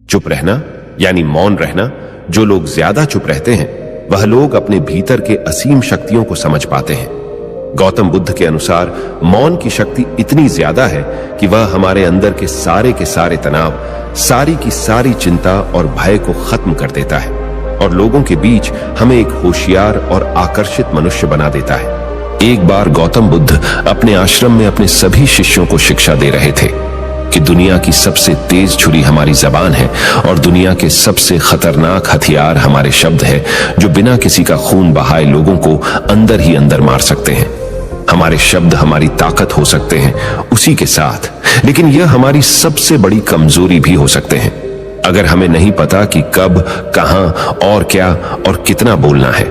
चुप रहना यानी मौन रहना। जो लोग ज्यादा चुप रहते हैं वह लोग अपने भीतर के असीम शक्तियों को समझ पाते हैं। गौतम बुद्ध के अनुसार मौन की शक्ति इतनी ज्यादा है कि वह हमारे अंदर के सारे तनाव, सारी की सारी चिंता और भय को खत्म कर देता है और लोगों के बीच हमें एक होशियार और आकर्षित मनुष्य बना देता है। एक बार गौतम बुद्ध अपने आश्रम में अपने सभी शिष्यों को शिक्षा दे रहे थे कि दुनिया की सबसे तेज छुरी हमारी जबान है और दुनिया के सबसे खतरनाक हथियार हमारे शब्द है, जो बिना किसी का खून बहाए लोगों को अंदर ही अंदर मार सकते हैं। हमारे शब्द हमारी ताकत हो सकते हैं उसी के साथ, लेकिन यह हमारी सबसे बड़ी कमजोरी भी हो सकते हैं अगर हमें नहीं पता कि कब, कहां और क्या और कितना बोलना है।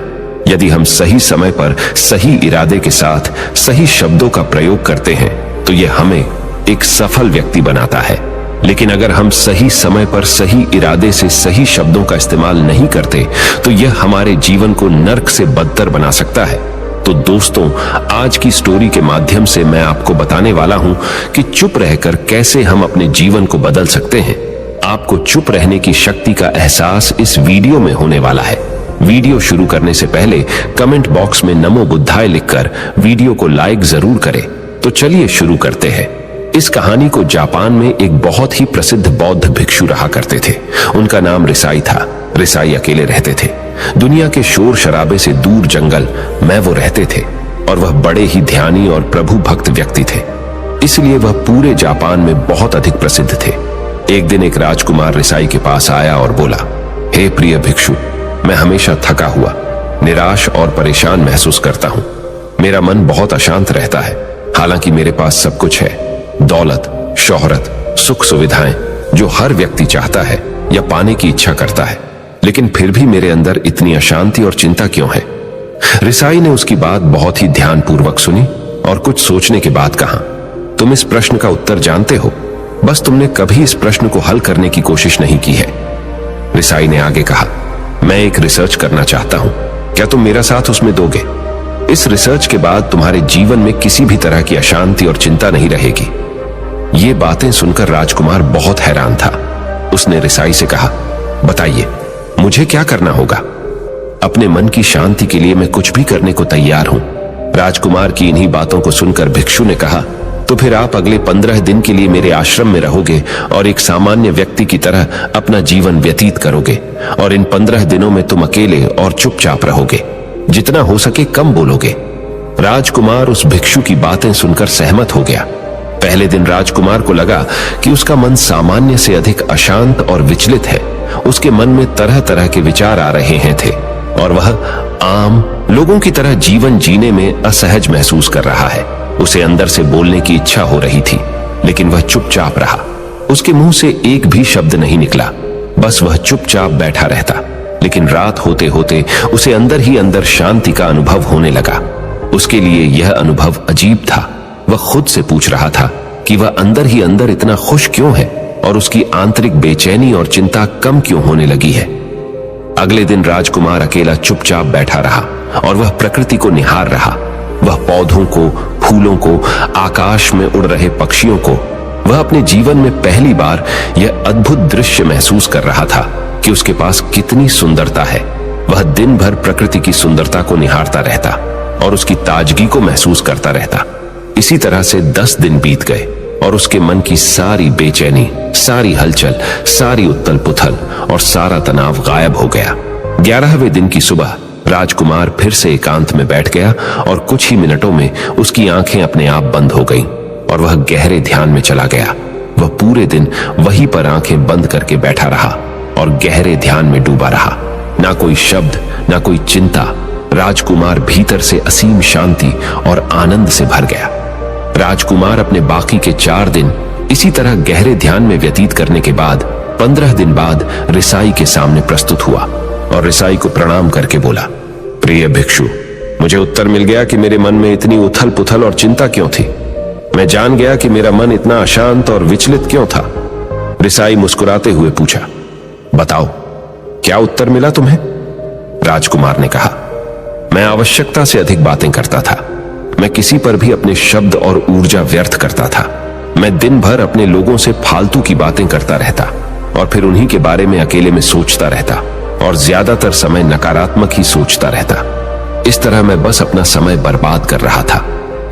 यदि हम सही समय पर सही इरादे के साथ सही शब्दों का प्रयोग करते हैं तो यह हमें एक सफल व्यक्ति बनाता है। लेकिन अगर हम सही समय पर सही इरादे से सही शब्दों का इस्तेमाल नहीं करते तो यह हमारे जीवन को नर्क से बदतर बना सकता है। तो दोस्तों, आज की स्टोरी के माध्यम से मैं आपको बताने वाला हूं कि चुप रहकर कैसे हम अपने जीवन को बदल सकते हैं। आपको चुप रहने की शक्ति का एहसास इस वीडियो में होने वाला है। वीडियो शुरू करने से पहले कमेंट बॉक्स में नमो बुद्धाय लिखकर वीडियो को लाइक जरूर करें। तो चलिए शुरू करते हैं। इस कहानी को जापान में एक बहुत ही प्रसिद्ध बौद्ध भिक्षु रहा करते थे। उनका नाम रिसाई था। रिसाई अकेले रहते थे। दुनिया के शोर शराबे से दूर जंगल में वो रहते थे और वह बड़े ही ध्यानी और प्रभु भक्त व्यक्ति थे, इसलिए वह पूरे जापान में बहुत अधिक प्रसिद्ध थे। एक दिन एक राजकुमार रिसाई के पास आया और बोला, हे प्रिय भिक्षु, मैं हमेशा थका हुआ, निराश और परेशान महसूस करता हूँ। मेरा मन बहुत अशांत रहता है। हालांकि मेरे पास सब कुछ है, दौलत, शोहरत, सुख सुविधाएं जो हर व्यक्ति चाहता है या पाने की इच्छा करता है, लेकिन फिर भी मेरे अंदर इतनी अशांति और चिंता क्यों है? रिसाई ने उसकी बात बहुत ही ध्यानपूर्वक सुनी और कुछ सोचने के बाद कहा, तुम इस प्रश्न का उत्तर जानते हो, बस तुमने कभी इस प्रश्न को हल करने की कोशिश नहीं की है। रिसाई ने आगे कहा, मैं एक रिसर्च करना चाहता हूं, क्या तुम मेरा साथ उसमें दोगे? इस रिसर्च के बाद तुम्हारे जीवन में किसी भी तरह की अशांति और चिंता नहीं रहेगी। ये बातें सुनकर राजकुमार बहुत हैरान था। उसने रिसाई से कहा, बताइए मुझे क्या करना होगा? अपने मन की शांति के लिए मैं कुछ भी करने को तैयार हूं। राजकुमार की इन्हीं बातों को सुनकर भिक्षु ने कहा, तो फिर आप अगले 15 दिन के लिए मेरे आश्रम में रहोगे और एक सामान्य व्यक्ति की तरह अपना जीवन व्यतीत करोगे और इन 15 दिनों में तुम अकेले और चुपचाप रहोगे, जितना हो सके कम बोलोगे। राजकुमार उस भिक्षु की बातें सुनकर सहमत हो गया। पहले दिन राजकुमार को लगा कि उसका मन सामान्य से अधिक अशांत और विचलित है। उसके मन में तरह तरह के विचार आ रहे हैं थे और वह आम लोगों की तरह जीवन जीने में असहज महसूस कर रहा है। उसे अंदर से बोलने की इच्छा हो रही थी, लेकिन वह चुपचाप रहा। उसके मुंह से एक भी शब्द नहीं निकला, बस वह चुपचाप बैठा रहता। लेकिन रात होते होते उसे अंदर ही अंदर शांति का अनुभव होने लगा। उसके लिए यह अनुभव अजीब था। वह खुद से पूछ रहा था कि वह अंदर ही अंदर इतना खुश क्यों है और उसकी आंतरिक बेचैनी और चिंता कम क्यों होने लगी है। अगले दिन राजकुमार अकेला चुपचाप बैठा रहा और वह प्रकृति को निहार रहा। वह पौधों को, फूलों को, आकाश में उड़ रहे पक्षियों को, वह अपने जीवन में पहली बार यह अद्भुत दृश्य महसूस कर रहा था कि उसके पास कितनी सुंदरता है। वह दिन भर प्रकृति की सुंदरता को निहारता रहता और उसकी ताजगी को महसूस करता रहता। इसी तरह से 10 दिन बीत गए और उसके मन की सारी बेचैनी, सारी हलचल, सारी उथल पुथल और सारा तनाव गायब हो गया। 11वें दिन की सुबह राजकुमार फिर से एकांत में बैठ गया और कुछ ही मिनटों में उसकी आंखें अपने आप बंद हो गईं और वह गहरे ध्यान में चला गया। वह पूरे दिन वहीं पर आंखें बंद करके बैठा रहा और गहरे ध्यान में डूबा रहा। ना कोई शब्द, ना कोई चिंता। राजकुमार भीतर से असीम शांति और आनंद से भर गया। राजकुमार अपने बाकी के 4 दिन इसी तरह गहरे ध्यान में व्यतीत करने के बाद 15 दिन बाद रिसाई के सामने प्रस्तुत हुआ और रिसाई को प्रणाम करके बोला, प्रिय भिक्षु, मुझे उत्तर मिल गया कि मेरे मन में इतनी उथल पुथल और चिंता क्यों थी। मैं जान गया कि मेरा मन इतना अशांत और विचलित क्यों था। रिसाई मुस्कुराते हुए पूछा, बताओ क्या उत्तर मिला तुम्हें? राजकुमार ने कहा, मैं आवश्यकता से अधिक बातें करता था। मैं किसी पर भी अपने शब्द और ऊर्जा व्यर्थ करता था। मैं दिन भर अपने लोगों से फालतू की बातें करता रहता और फिर उन्हीं के बारे में अकेले में सोचता रहता और ज्यादातर समय नकारात्मक ही सोचता रहता। इस तरह मैं बस अपना समय बर्बाद कर रहा था।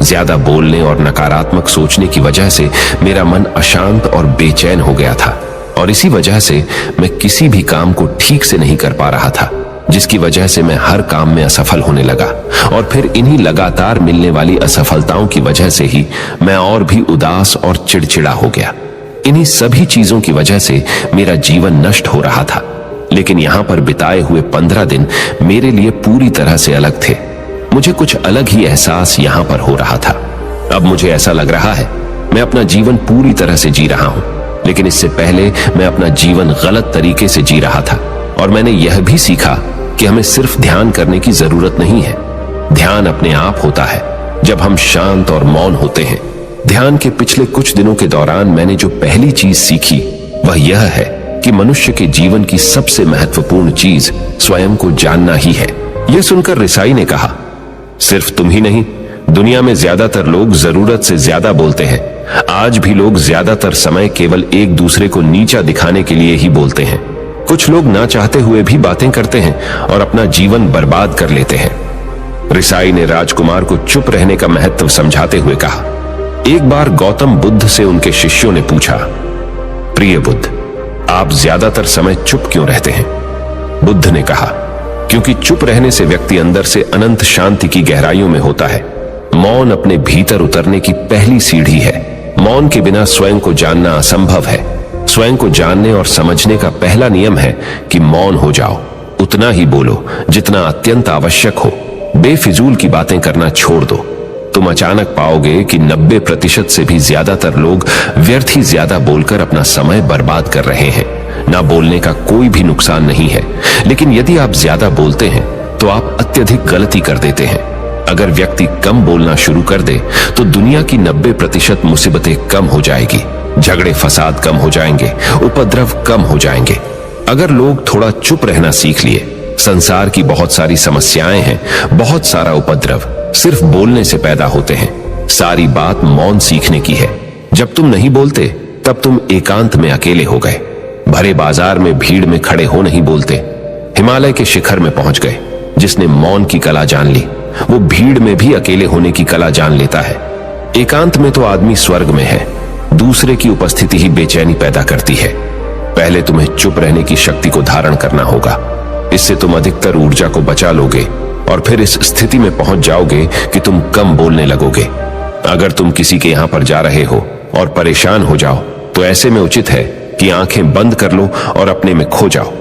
ज्यादा बोलने और नकारात्मक सोचने की वजह से मेरा मन अशांत और बेचैन हो गया था और इसी वजह से मैं किसी भी काम को ठीक से नहीं कर पा रहा था, जिसकी वजह से मैं हर काम में असफल होने लगा। और फिर इन्हीं लगातार मिलने वाली असफलताओं की वजह से ही मैं और भी उदास और चिड़चिड़ा हो गया। इन्हीं सभी चीजों की वजह से मेरा जीवन नष्ट हो रहा था। लेकिन यहां पर बिताए हुए 15 दिन मेरे लिए पूरी तरह से अलग थे। मुझे कुछ अलग ही एहसास यहां पर हो रहा था। अब मुझे ऐसा लग रहा है मैं अपना जीवन पूरी तरह से जी रहा हूं, लेकिन इससे पहले मैं अपना जीवन गलत तरीके से जी रहा था। और मैंने यह भी सीखा कि हमें सिर्फ ध्यान करने की जरूरत नहीं है। ध्यान अपने आप होता है जब हम शांत और मौन होते हैं। ध्यान के पिछले कुछ दिनों के दौरान मैंने जो पहली चीज सीखी वह यह है कि मनुष्य के जीवन की सबसे महत्वपूर्ण चीज स्वयं को जानना ही है। यह सुनकर रिसाई ने कहा, सिर्फ तुम ही नहीं, दुनिया में ज्यादातर लोग जरूरत से ज्यादा बोलते हैं। आज भी लोग ज्यादातर समय केवल एक दूसरे को नीचा दिखाने के लिए ही बोलते हैं। कुछ लोग ना चाहते हुए भी बातें करते हैं और अपना जीवन बर्बाद कर लेते हैं। रिसाई ने राजकुमार को चुप रहने का महत्व समझाते हुए कहा। एक बार गौतम बुद्ध से उनके शिष्यों ने पूछा, प्रिय बुद्ध, आप ज्यादातर समय चुप क्यों रहते हैं? बुद्ध ने कहा, क्योंकि चुप रहने से व्यक्ति अंदर से अनंत शांति की गहराइयों में होता है। मौन अपने भीतर उतरने की पहली सीढ़ी है। मौन के बिना स्वयं को जानना असंभव है। स्वयं को जानने और समझने का पहला नियम है कि मौन हो जाओ। उतना ही बोलो जितना अत्यंत आवश्यक हो। बेफिजूल की बातें करना छोड़ दो। तुम अचानक पाओगे कि 90% से भी ज्यादातर लोग व्यर्थ ही ज्यादा बोलकर अपना समय बर्बाद कर रहे हैं। ना बोलने का कोई भी नुकसान नहीं है, लेकिन यदि आप ज्यादा बोलते हैं तो आप अत्यधिक गलती कर देते हैं। अगर व्यक्ति कम बोलना शुरू कर दे तो दुनिया की 90% मुसीबतें कम हो जाएगी। झगड़े फसाद कम हो जाएंगे, उपद्रव कम हो जाएंगे। अगर लोग थोड़ा चुप रहना सीख लिए, संसार की बहुत सारी समस्याएं हैं, बहुत सारा उपद्रव सिर्फ बोलने से पैदा होते हैं। सारी बात मौन सीखने की है। जब तुम नहीं बोलते तब तुम एकांत में अकेले हो गए। भरे बाजार में भीड़ में खड़े हो नहीं बोलते। हिमालय के शिखर में पहुंच गए। जिसने मौन की कला जान ली वो भीड़ में भी अकेले होने की कला जान लेता है। एकांत में तो आदमी स्वर्ग में है। दूसरे की उपस्थिति ही बेचैनी पैदा करती है। पहले तुम्हें चुप रहने की शक्ति को धारण करना होगा। इससे तुम अधिकतर ऊर्जा को बचा लोगे और फिर इस स्थिति में पहुंच जाओगे कि तुम कम बोलने लगोगे। अगर तुम किसी के यहां पर जा रहे हो और परेशान हो जाओ तो ऐसे में उचित है कि आंखें बंद कर लो और अपने में खो जाओ।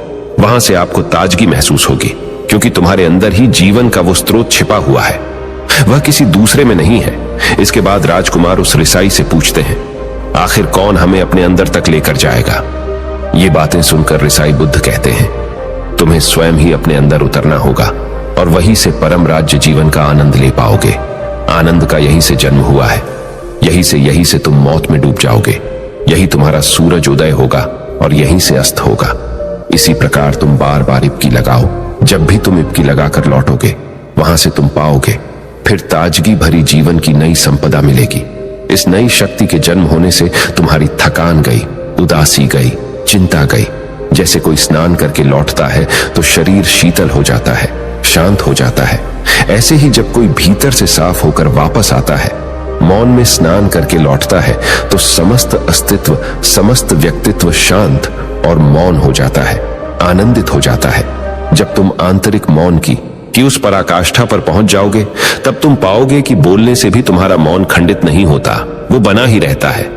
वहां से आपको ताजगी महसूस होगी, क्योंकि तुम्हारे अंदर ही जीवन का वो स्रोत छिपा हुआ है। वह किसी दूसरे में नहीं है। इसके बाद राजकुमार उस रिसाई से पूछते हैं, आखिर कौन हमें अपने अंदर तक लेकर जाएगा? ये बातें सुनकर रिसाई बुद्ध कहते हैं, तुम्हें स्वयं ही अपने अंदर उतरना होगा और वहीं से परम राज्य जीवन का आनंद ले पाओगे। आनंद का यहीं से जन्म हुआ है। यहीं से तुम मौत में डूब जाओगे। यही तुम्हारा सूरज उदय होगा और यहीं से अस्त होगा। इसी प्रकार तुम बार बार इबकी लगाओ। जब भी तुम इबकी लगाकर लौटोगे वहां से तुम पाओगे फिर ताजगी भरी जीवन की नई संपदा मिलेगी। इस नई शक्ति के जन्म होने से तुम्हारी थकान गई, उदासी गई, चिंता गई। जैसे कोई स्नान करके लौटता है तो शरीर शीतल हो जाता है, शांत हो जाता है। ऐसे ही जब कोई भीतर से साफ होकर वापस आता है, मौन में स्नान करके लौटता है, तो समस्त अस्तित्व, समस्त व्यक्तित्व शांत और मौन हो जाता है, आनंदित हो जाता है। जब तुम आंतरिक मौन की उस पराकाष्ठा पर पहुंच जाओगे तब तुम पाओगे कि बोलने से भी तुम्हारा मौन खंडित नहीं होता, वो बना ही रहता है।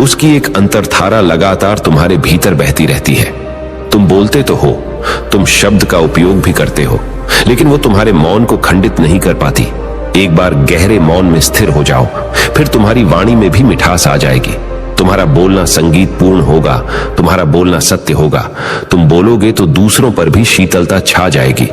उसकी एक अंतर्धारा लगातार तुम्हारे भीतर बहती रहती है। तुम बोलते तो हो, तुम शब्द का उपयोग भी करते हो, लेकिन वो तुम्हारे मौन को खंडित नहीं कर पाती। एक बार गहरे मौन में स्थिर हो जाओ, फिर तुम्हारी वाणी में भी मिठास आ जाएगी। तुम्हारा बोलना संगीत पूर्ण होगा, तुम्हारा बोलना सत्य होगा। तुम बोलोगे तो दूसरों पर भी शीतलता छा जाएगी।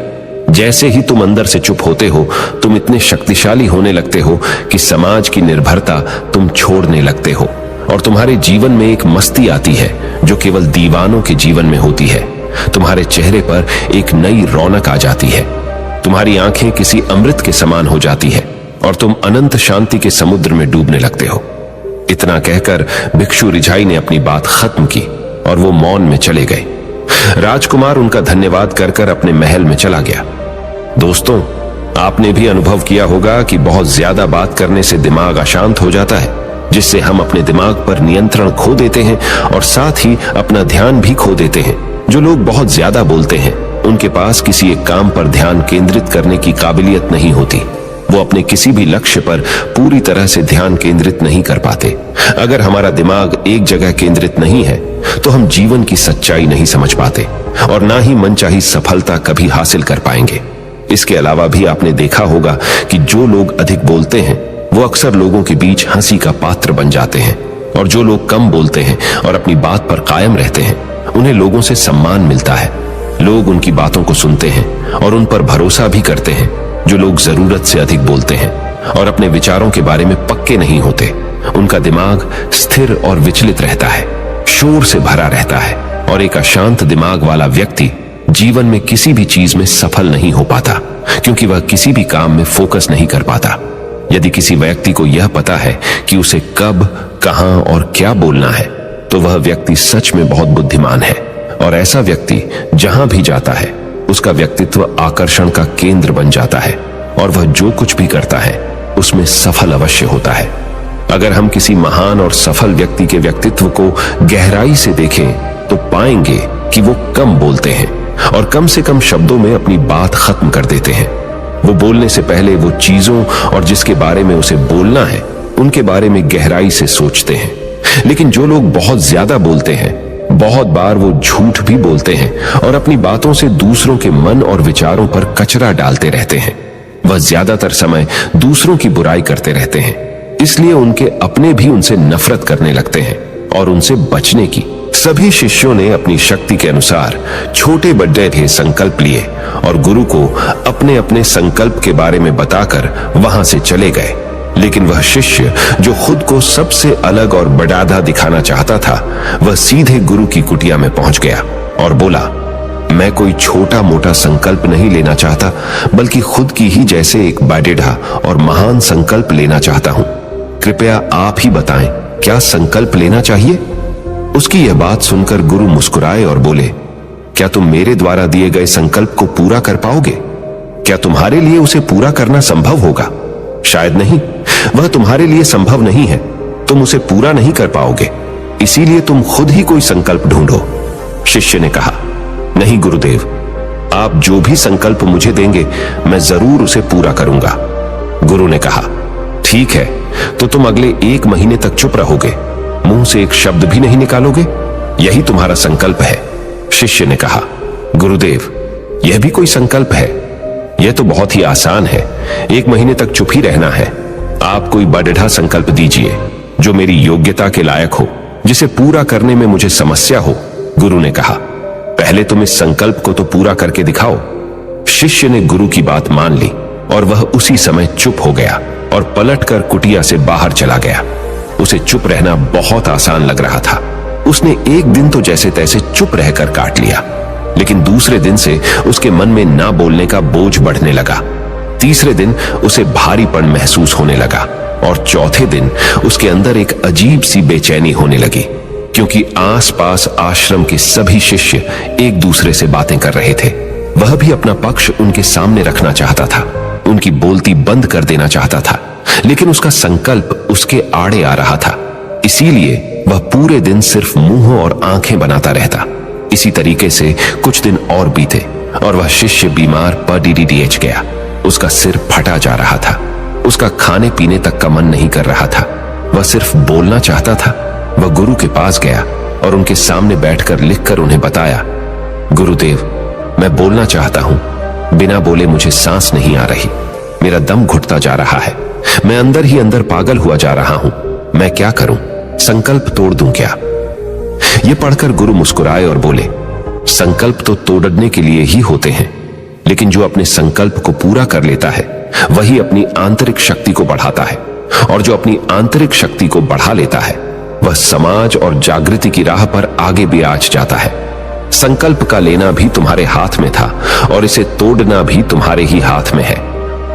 जैसे ही तुम अंदर से चुप होते हो, तुम इतने शक्तिशाली होने लगते हो कि समाज की निर्भरता तुम छोड़ने लगते हो और तुम्हारे जीवन में एक मस्ती आती है जो केवल दीवानों के जीवन में होती है। तुम्हारे चेहरे पर एक नई रौनक आ जाती है। तुम्हारी आंखें किसी अमृत के समान हो जाती है और तुम अनंत शांति के समुद्र में डूबने लगते हो। इतना कहकर भिक्षु रिझाई ने अपनी बात खत्म की और वो मौन में चले गए। राजकुमार उनका धन्यवाद कर कर अपने महल में चला गया। दोस्तों, आपने भी अनुभव किया होगा कि बहुत ज्यादा बात करने से दिमाग अशांत हो जाता है, जिससे हम अपने दिमाग पर नियंत्रण खो देते हैं और साथ ही अपना ध्यान भी खो देते हैं। जो लोग बहुत ज्यादा बोलते हैं, उनके पास किसी एक काम पर ध्यान केंद्रित करने की काबिलियत नहीं होती। वो अपने किसी भी लक्ष्य पर पूरी तरह से ध्यान केंद्रित नहीं कर पाते। अगर हमारा दिमाग एक जगह केंद्रित नहीं है, तो हम जीवन की सच्चाई नहीं समझ पाते और ना ही मनचाही सफलता कभी हासिल कर पाएंगे। इसके अलावा भी आपने देखा होगा कि जो लोग अधिक बोलते हैं, वो अक्सर लोगों के बीच हंसी का पात्र बन जाते हैं, और जो लोग कम बोलते हैं और अपनी बात पर कायम रहते हैं, उन्हें लोगों से सम्मान मिलता है। लोग उनकी बातों को सुनते हैं और उन पर भरोसा भी करते हैं। जो लोग जरूरत से अधिक बोलते हैं और अपने विचारों के बारे में पक्के नहीं होते, उनका दिमाग स्थिर और विचलित रहता है, शोर से भरा रहता है, और एक अशांत दिमाग वाला व्यक्ति जीवन में किसी भी चीज में सफल नहीं हो पाता, क्योंकि वह किसी भी काम में फोकस नहीं कर पाता। यदि किसी व्यक्ति को यह पता है कि उसे कब, कहां और क्या बोलना है, तो वह व्यक्ति सच में बहुत बुद्धिमान है, और ऐसा व्यक्ति जहां भी जाता है, उसका व्यक्तित्व आकर्षण का केंद्र बन जाता है, और वह जो कुछ भी करता है उसमें सफल अवश्य होता है। अगर हम किसी महान और सफल व्यक्ति के व्यक्तित्व को गहराई से देखें, तो पाएंगे कि वो कम बोलते हैं और कम से कम शब्दों में अपनी बात खत्म कर देते हैं। वो बोलने से पहले वो चीजों और जिसके बारे में उसे बोलना है, उनके बारे में गहराई से सोचते हैं। लेकिन जो लोग बहुत ज्यादा बोलते हैं, बहुत बार वो झूठ भी बोलते हैं और अपनी बातों से दूसरों के मन और विचारों पर कचरा डालते रहते हैं। वह ज्यादातर समय दूसरों की बुराई करते रहते हैं, इसलिए उनके अपने भी उनसे नफरत करने लगते हैं और उनसे बचने की। सभी शिष्यों ने अपनी शक्ति के अनुसार छोटे बड़े भी संकल्प लिए और गुरु को अपने अपने संकल्प के बारे में बताकर वहां से चले गए। लेकिन वह शिष्य जो खुद को सबसे अलग और बड़ादा दिखाना चाहता था, वह सीधे गुरु की कुटिया में पहुंच गया और बोला, मैं कोई छोटा मोटा संकल्प नहीं लेना चाहता, बल्कि खुद की ही जैसे एक बड़ेढ़ा और महान संकल्प लेना चाहता हूं। कृपया आप ही बताएं, क्या संकल्प लेना चाहिए? उसकी यह बात सुनकर गुरु मुस्कुराए और बोले, क्या तुम मेरे द्वारा दिए गए संकल्प को पूरा कर पाओगे? क्या तुम्हारे लिए उसे पूरा करना संभव होगा? शायद नहीं। वह तुम्हारे लिए संभव नहीं है, तुम उसे पूरा नहीं कर पाओगे, इसीलिए तुम खुद ही कोई संकल्प ढूंढो। शिष्य ने कहा, नहीं गुरुदेव, आप जो भी संकल्प मुझे देंगे, मैं जरूर उसे पूरा करूंगा। गुरु ने कहा, ठीक है, तो तुम अगले 1 महीने तक चुप रहोगे, मुंह से एक शब्द भी नहीं निकालोगे, यही तुम्हारा संकल्प है। शिष्य ने कहा, गुरुदेव, यह भी कोई संकल्प है? यह तो बहुत ही आसान है, 1 महीने तक चुप ही रहना है। आप कोई बड़ेढ़ा संकल्प दीजिए जो मेरी योग्यता के लायक हो, जिसे पूरा करने में मुझे समस्या हो। गुरु ने कहा, पहले तुम इस संकल्प को तो पूरा करके दिखाओ। शिष्य ने गुरु की बात मान ली और वह उसी समय चुप हो गया और पलटकर कुटिया से बाहर चला गया। उसे चुप रहना बहुत आसान लग रहा था। उसने एक दिन तो जैसे तैसे चुप रहकर काट लिया, लेकिन दूसरे दिन से उसके मन में ना बोलने का बोझ बढ़ने लगा। तीसरे दिन उसे भारीपन महसूस होने लगा और चौथे दिन उसके अंदर एक अजीब सी बेचैनी होने लगी, क्योंकि आसपास आश्रम के सभी शिष्य एक दूसरे से बातें कर रहे थे। वह भी अपना पक्ष उनके सामने रखना चाहता था, उनकी बोलती बंद कर देना चाहता था, लेकिन उसका संकल्प उसके आड़े आ रहा था। इसीलिए वह पूरे दिन सिर्फ मुंह और आंखें बनाता रहता। इसी तरीके से कुछ दिन और बीते और वह शिष्य बीमार पड़ीडीएच गया। उसका सिर फटा जा रहा था, उसका खाने पीने तक का मन नहीं कर रहा था, वह सिर्फ बोलना चाहता था। वह गुरु के पास गया और उनके सामने बैठकर लिखकर उन्हें बताया, गुरुदेव, मैं बोलना चाहता हूं, बिना बोले मुझे सांस नहीं आ रही, मेरा दम घुटता जा रहा है, मैं अंदर ही अंदर पागल हुआ जा रहा हूं, मैं क्या करूं? संकल्प तोड़ दूं क्या? यह पढ़कर गुरु मुस्कुराए और बोले, संकल्प तो तोड़ने के लिए ही होते हैं, लेकिन जो अपने संकल्प को पूरा कर लेता है, वही अपनी आंतरिक शक्ति को बढ़ाता है, और जो अपनी आंतरिक शक्ति को बढ़ा लेता है, वह समाज और जागृति की राह पर आगे भी आज जाता है। संकल्प का लेना भी तुम्हारे हाथ में था और इसे तोड़ना भी तुम्हारे ही हाथ में है।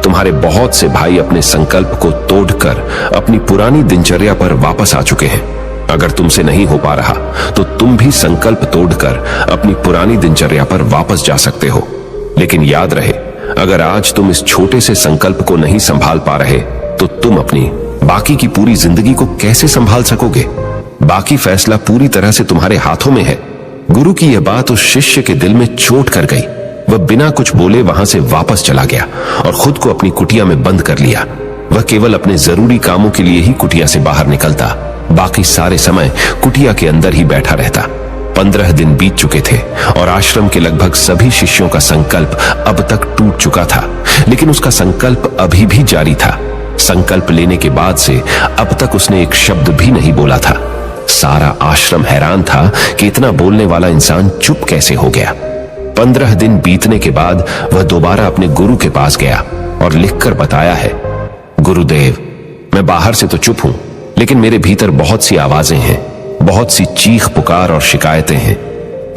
तुम्हारे बहुत से भाई अपने संकल्प को तोड़कर अपनी पुरानी दिनचर्या पर वापस आ चुके हैं। अगर तुमसे नहीं हो पा रहा तो तुम भी संकल्प तोड़कर अपनी पुरानी दिनचर्या पर वापस जा सकते हो। लेकिन याद रहे, अगर आज तुम इस छोटे से संकल्प को नहीं संभाल पा रहे तो तुम अपनी बाकी की पूरी जिंदगी को कैसे संभाल सकोगे? बाकी फैसला पूरी तरह से तुम्हारे हाथों में है। गुरु की यह बात उस शिष्य के दिल में चोट कर गई। वह बिना कुछ बोले वहां से वापस चला गया और खुद को अपनी कुटिया में बंद कर लिया। वह केवल अपने जरूरी कामों के लिए ही कुटिया से बाहर निकलता, बाकी सारे समय कुटिया के अंदर ही बैठा रहता। 15 दिन बीत चुके थे और आश्रम के लगभग सभी शिष्यों का संकल्प अब तक टूट चुका था, लेकिन उसका संकल्प अभी भी जारी था। संकल्प लेने के बाद से अब तक उसने एक शब्द भी नहीं बोला था। सारा आश्रम हैरान था कि इतना बोलने वाला इंसान चुप कैसे हो गया। 15 दिन बीतने के बाद वह दोबारा अपने गुरु के पास गया और लिखकर बताया है, गुरुदेव, मैं बाहर से तो चुप हूं, लेकिन मेरे भीतर बहुत सी आवाजें हैं, बहुत सी चीख पुकार और शिकायतें हैं।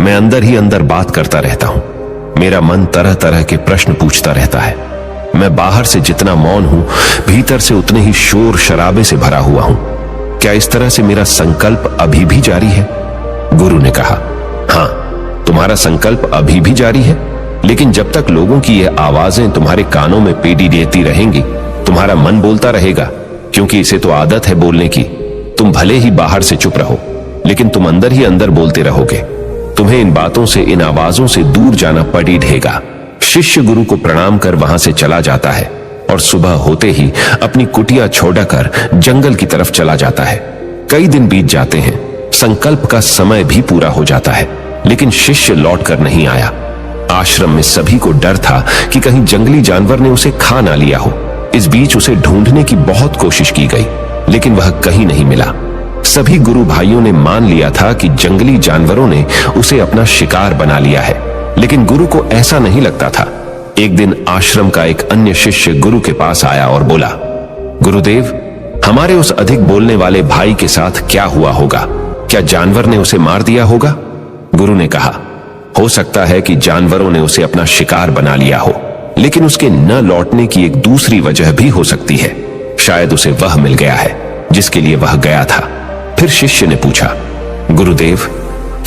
मैं अंदर ही अंदर बात करता रहता हूं। मेरा मन तरह तरह के प्रश्न पूछता रहता है। मैं बाहर से जितना मौन हूं, भीतर से उतने ही शोर शराबे से भरा हुआ हूं। क्या इस तरह से मेरा संकल्प अभी भी जारी है? गुरु ने कहा, हाँ, तुम्हारा संकल्प अभी भी जारी है, लेकिन जब तक लोगों की यह आवाजें तुम्हारे कानों में पेटी देती रहेंगी, तुम्हारा मन बोलता रहेगा, क्योंकि इसे तो आदत है बोलने की। तुम भले ही बाहर से चुप रहो, लेकिन तुम अंदर ही अंदर बोलते रहोगे। तुम्हें इन बातों से, इन आवाजों से दूर जाना पड़ी ढेगा। शिष्य गुरु को प्रणाम कर वहां से चला जाता है और सुबह होते ही अपनी कुटिया छोड़कर जंगल की तरफ चला जाता है। कई दिन बीत जाते हैं, संकल्प का समय भी पूरा हो जाता है, लेकिन शिष्य लौट कर नहीं आया। आश्रम में सभी को डर था कि कहीं जंगली जानवर ने उसे खा ना लिया हो। इस बीच उसे ढूंढने की बहुत कोशिश की गई, लेकिन वह कहीं नहीं मिला। सभी गुरु भाइयों ने मान लिया था कि जंगली जानवरों ने उसे अपना शिकार बना लिया है, लेकिन गुरु को ऐसा नहीं लगता था। एक दिन आश्रम का एक अन्य शिष्य गुरु के पास आया और बोला, गुरुदेव, हमारे उस अधिक बोलने वाले भाई के साथ क्या हुआ होगा? क्या जानवर ने उसे मार दिया होगा? गुरु ने कहा, हो सकता है कि जानवरों ने उसे अपना शिकार बना लिया हो, लेकिन उसके न लौटने की एक दूसरी वजह भी हो सकती है। शायद उसे वह मिल गया है जिसके लिए वह गया था। फिर शिष्य ने पूछा, गुरुदेव,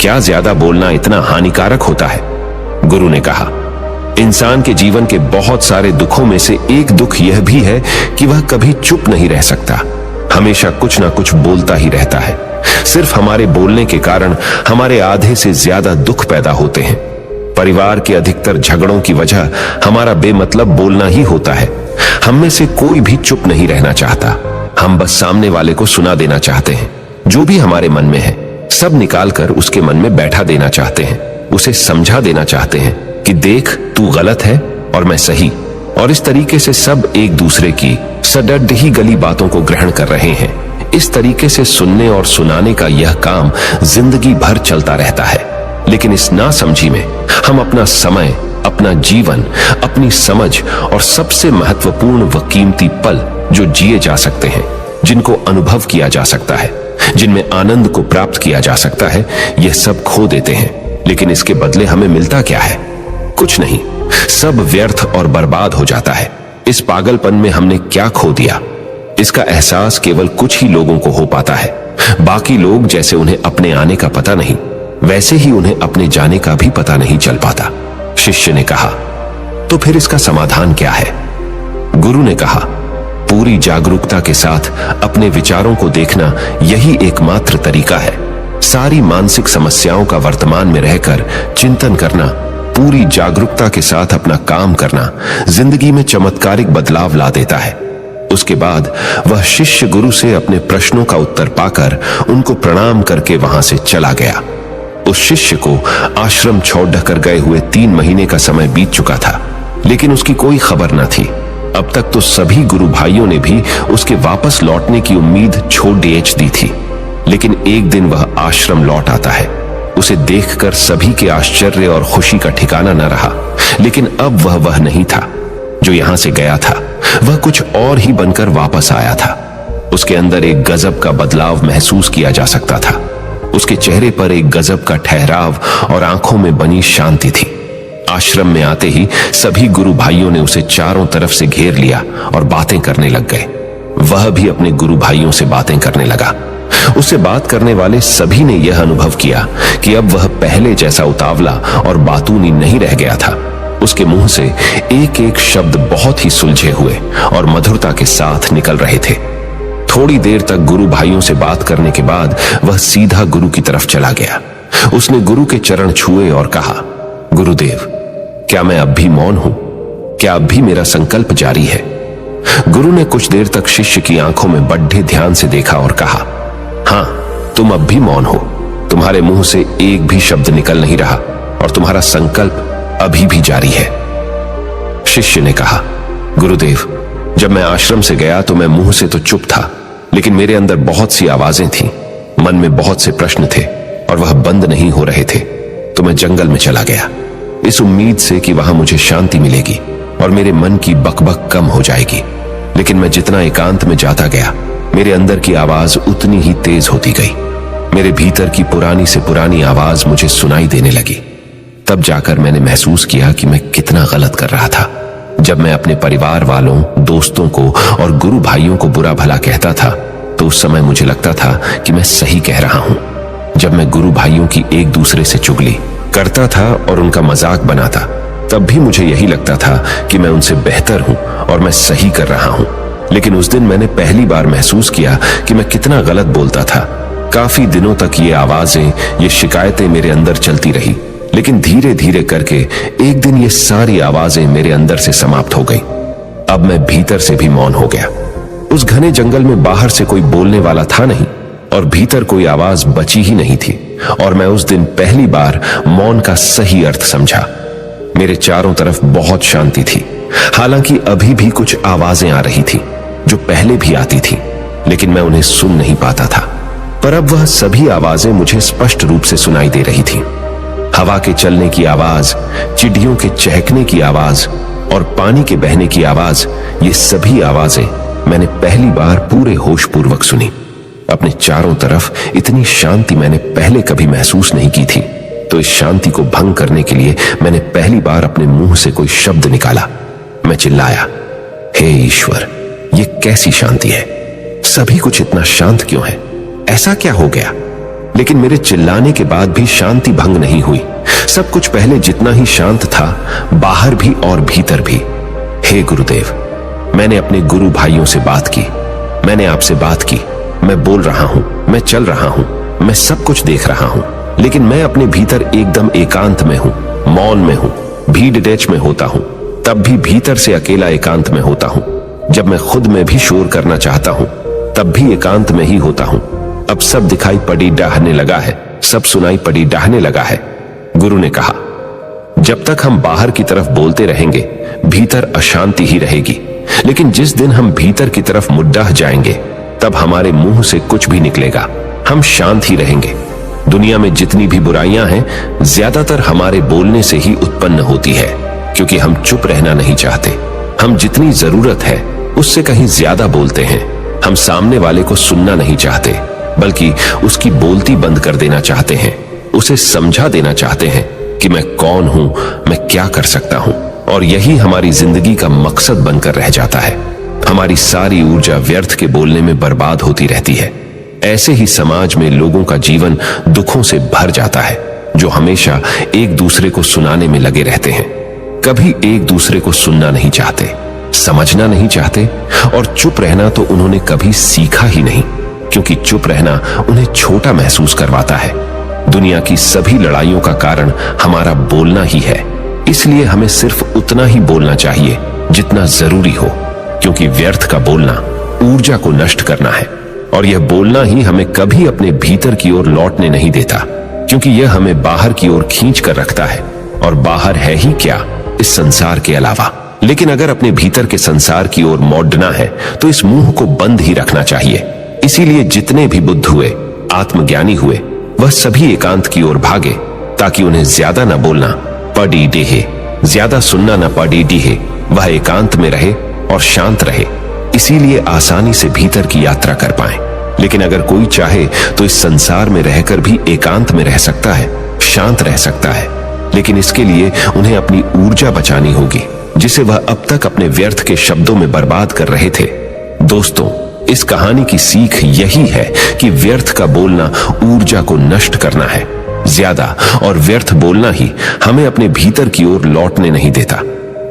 क्या ज्यादा बोलना इतना हानिकारक होता है? गुरु ने कहा, इंसान के जीवन के बहुत सारे दुखों में से एक दुख यह भी है कि वह कभी चुप नहीं रह सकता, हमेशा कुछ ना कुछ बोलता ही रहता है। सिर्फ हमारे बोलने के कारण हमारे आधे से ज्यादा दुख पैदा होते हैं। परिवार के अधिकतर झगड़ों की वजह हमारा बेमतलब बोलना ही होता है। हम में से कोई भी चुप नहीं रहना चाहता। हम बस सामने वाले को सुना देना चाहते हैं। जो भी हमारे मन में है सब निकालकर उसके मन में बैठा देना चाहते हैं। उसे समझा देना चाहते हैं कि देख, तू गलत है और मैं सही। और इस तरीके से सब एक दूसरे की सडड ही गली बातों को ग्रहण कर रहे हैं। इस तरीके से सुनने और सुनाने का यह काम जिंदगी भर चलता रहता है। लेकिन इस नासमझी में हम अपना समय, अपना जीवन, अपनी समझ और सबसे महत्वपूर्ण व कीमती पल जो जिए जा सकते हैं, जिनको अनुभव किया जा सकता है, जिनमें आनंद को प्राप्त किया जा सकता है, यह सब खो देते हैं। लेकिन इसके बदले हमें मिलता क्या है? कुछ नहीं, सब व्यर्थ और बर्बाद हो जाता है। इस पागलपन में हमने क्या खो दिया? इसका एहसास केवल कुछ ही लोगों को हो पाता है। बाकी लोग जैसे उन्हें अपने आने का पता नहीं, वैसे ही उन्हें अपने जाने का भी पता नहीं चल पाता। शिष्य ने कहा, तो फिर इसका समाधान क्या है? गुरु ने कहा, पूरी जागरूकता के साथ अपने विचारों को देखना यही एकमात्र तरीका है। सारी मानसिक समस्याओं का वर्तमान में रहकर चिंतन करना, पूरी जागरूकता के साथ अपना काम करना जिंदगी में चमत्कारिक बदलाव ला देता है। उसके बाद वह शिष्य गुरु से अपने प्रश्नों का उत्तर पाकर उनको प्रणाम करके वहां से चला गया। उस शिष्य को आश्रम छोड़ कर गए हुए 3 महीने का समय बीत चुका था, लेकिन उसकी कोई खबर न थी। अब तक तो सभी गुरु भाइयों ने भी उसके वापस लौटने की उम्मीद छोड़ दी थी। लेकिन एक दिन वह आश्रम लौट आता है। उसे देखकर सभी के आश्चर्य और खुशी का ठिकाना न रहा। लेकिन अब वह नहीं था जो यहां से गया था, वह कुछ और ही बनकर वापस आया था। उसके अंदर एक गजब का बदलाव महसूस किया जा सकता था। उसके चेहरे पर एक गजब का ठहराव और आंखों में बनी शांति थी। आश्रम में आते ही सभी गुरु भाइयों ने उसे चारों तरफ से घेर लिया और बातें करने लग गए। वह भी अपने गुरु भाइयों से बातें करने लगा। उससे बात करने वाले सभी ने यह अनुभव किया कि अब वह पहले जैसा उतावला और बातूनी नहीं रह गया था। उसके मुंह से एक एक शब्द बहुत ही सुलझे हुए और मधुरता के साथ निकल रहे थे। थोड़ी देर तक गुरु भाइयों से बात करने के बाद वह सीधा गुरु की तरफ चला गया। उसने गुरु के चरण छुए और कहा, गुरुदेव, क्या मैं अब भी मौन हूं? क्या अब भी मेरा संकल्प जारी है? गुरु ने कुछ देर तक शिष्य की आंखों में बड्ढे ध्यान से देखा और कहा, हां, तुम अब भी मौन हो। तुम्हारे मुंह से एक भी शब्द निकल नहीं रहा और तुम्हारा संकल्प अभी भी जारी है। शिष्य ने कहा, गुरुदेव, जब मैं आश्रम से गया तो मैं मुंह से तो चुप था, लेकिन मेरे अंदर बहुत सी आवाजें थीं, मन में बहुत से प्रश्न थे और वह बंद नहीं हो रहे थे। तो मैं जंगल में चला गया, इस उम्मीद से कि वहां मुझे शांति मिलेगी और मेरे मन की बकबक कम हो जाएगी। लेकिन मैं जितना एकांत में जाता गया, मेरे अंदर की आवाज उतनी ही तेज होती गई। मेरे भीतर की पुरानी से पुरानी आवाज मुझे सुनाई देने लगी। तब जाकर मैंने महसूस किया कि मैं कितना गलत कर रहा था। जब मैं अपने परिवार वालों, दोस्तों को और गुरु भाइयों को बुरा भला कहता था तो उस समय मुझे लगता था कि मैं सही कह रहा हूं। जब मैं गुरु भाइयों की एक दूसरे से चुगली करता था और उनका मजाक बनाता, तब भी मुझे यही लगता था कि मैं उनसे बेहतर हूं और मैं सही कर रहा हूं। लेकिन उस दिन मैंने पहली बार महसूस किया कि मैं कितना गलत बोलता था। काफी दिनों तक ये आवाजें, ये शिकायतें मेरे अंदर चलती रही, लेकिन धीरे धीरे करके एक दिन ये सारी आवाजें मेरे अंदर से समाप्त हो गई। अब मैं भीतर से भी मौन हो गया। उस घने जंगल में बाहर से कोई बोलने वाला था नहीं और भीतर कोई आवाज बची ही नहीं थी। और मैं उस दिन पहली बार मौन का सही अर्थ समझा। मेरे चारों तरफ बहुत शांति थी। हालांकि अभी भी कुछ आवाजें आ रही थी जो पहले भी आती थी, लेकिन मैं उन्हें सुन नहीं पाता था। पर अब वह सभी आवाजें मुझे स्पष्ट रूप से सुनाई दे रही थी। हवा के चलने की आवाज, चिड़ियों के चहकने की आवाज और पानी के बहने की आवाज, ये सभी आवाजें मैंने पहली बार पूरे होशपूर्वक सुनी। अपने चारों तरफ इतनी शांति मैंने पहले कभी महसूस नहीं की थी। तो इस शांति को भंग करने के लिए मैंने पहली बार अपने मुंह से कोई शब्द निकाला। मैं चिल्लाया, हे ईश्वर, ये कैसी शांति है? सभी कुछ इतना शांत क्यों है? ऐसा क्या हो गया? लेकिन मेरे चिल्लाने के बाद भी शांति भंग नहीं हुई। सब कुछ पहले जितना ही शांत था, बाहर भी और भीतर भी। हे गुरुदेव, मैंने अपने गुरु भाइयों से बात की। मैंने आपसे बात की। मैं बोल रहा हूं, मैं चल रहा हूं, मैं सब कुछ देख रहा हूं, लेकिन मैं अपने भीतर एकदम एकांत में हूं, मौन में हूं। भीड़ डेच में होता हूं, तब भी भीतर से अकेला एकांत में होता हूं। जब मैं खुद में भी शोर करना चाहता हूं, तब भी एकांत में ही होता हूं। अब सब दिखाई पड़ी डाहने लगा है, सब सुनाई पड़ी डाहने लगा है। गुरु ने कहा, जब तक हम बाहर की तरफ बोलते रहेंगे, भीतर अशांति ही रहेगी। लेकिन जिस दिन हम भीतर की तरफ मुड्डाह जाएंगे, तब हमारे मुंह से कुछ भी निकलेगा, हम शांत ही रहेंगे। दुनिया में जितनी भी बुराइयां हैं, ज्यादातर हमारे बोलने से ही उत्पन्न होती है, क्योंकि हम चुप रहना नहीं चाहते। हम जितनी जरूरत है उससे कहीं ज्यादा बोलते हैं। हम सामने वाले को सुनना नहीं चाहते, बल्कि उसकी बोलती बंद कर देना चाहते हैं। उसे समझा देना चाहते हैं कि मैं कौन हूं, मैं क्या कर सकता हूं। और यही हमारी जिंदगी का मकसद बनकर रह जाता है। हमारी सारी ऊर्जा व्यर्थ के बोलने में बर्बाद होती रहती है। ऐसे ही समाज में लोगों का जीवन दुखों से भर जाता है, जो हमेशा एक दूसरे को सुनाने में लगे रहते हैं। कभी एक दूसरे को सुनना नहीं चाहते, समझना नहीं चाहते, और चुप रहना तो उन्होंने कभी सीखा ही नहीं, क्योंकि चुप रहना उन्हें छोटा महसूस करवाता है। दुनिया की सभी लड़ाइयों का कारण हमारा बोलना ही है। इसलिए हमें सिर्फ उतना ही बोलना चाहिए जितना जरूरी हो, क्योंकि व्यर्थ का बोलना ऊर्जा को नष्ट करना है। और यह बोलना ही हमें कभी अपने भीतर की ओर लौटने नहीं देता, क्योंकि यह हमें बाहर की ओर खींच कर रखता है। और बाहर है ही क्या इस संसार के अलावा। लेकिन अगर अपने भीतर के संसार की ओर मोड़ना है तो इस मुंह को बंद ही रखना चाहिए। इसीलिए जितने भी बुद्ध हुए, आत्मज्ञानी हुए, वह सभी एकांत की ओर भागे, ताकि उन्हें ज्यादा न बोलना पड़ी डेहे, ज्यादा सुनना न पड़ी डीहे। वह एकांत में रहे और शांत रहे, इसीलिए आसानी से भीतर की यात्रा कर पाए। लेकिन अगर कोई चाहे तो इस संसार में रहकर भी एकांत में रह सकता है, शांत रह सकता है। लेकिन इसके लिए उन्हें अपनी ऊर्जा बचानी होगी, जिसे वह अब तक अपने व्यर्थ के शब्दों में बर्बाद कर रहे थे। दोस्तों, इस कहानी की सीख यही है कि व्यर्थ का बोलना ऊर्जा को नष्ट करना है। ज्यादा और व्यर्थ बोलना ही हमें अपने भीतर की ओर लौटने नहीं देता,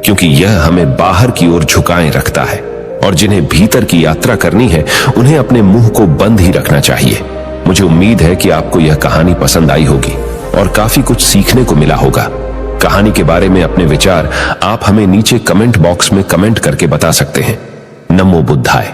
क्योंकि यह हमें बाहर की ओर झुकाए रखता है। और जिन्हें भीतर की यात्रा करनी है उन्हें अपने मुंह को बंद ही रखना चाहिए। मुझे उम्मीद है कि आपको यह कहानी पसंद आई होगी और काफी कुछ सीखने को मिला होगा। कहानी के बारे में अपने विचार आप हमें नीचे कमेंट बॉक्स में कमेंट करके बता सकते हैं। नमो बुद्धाय।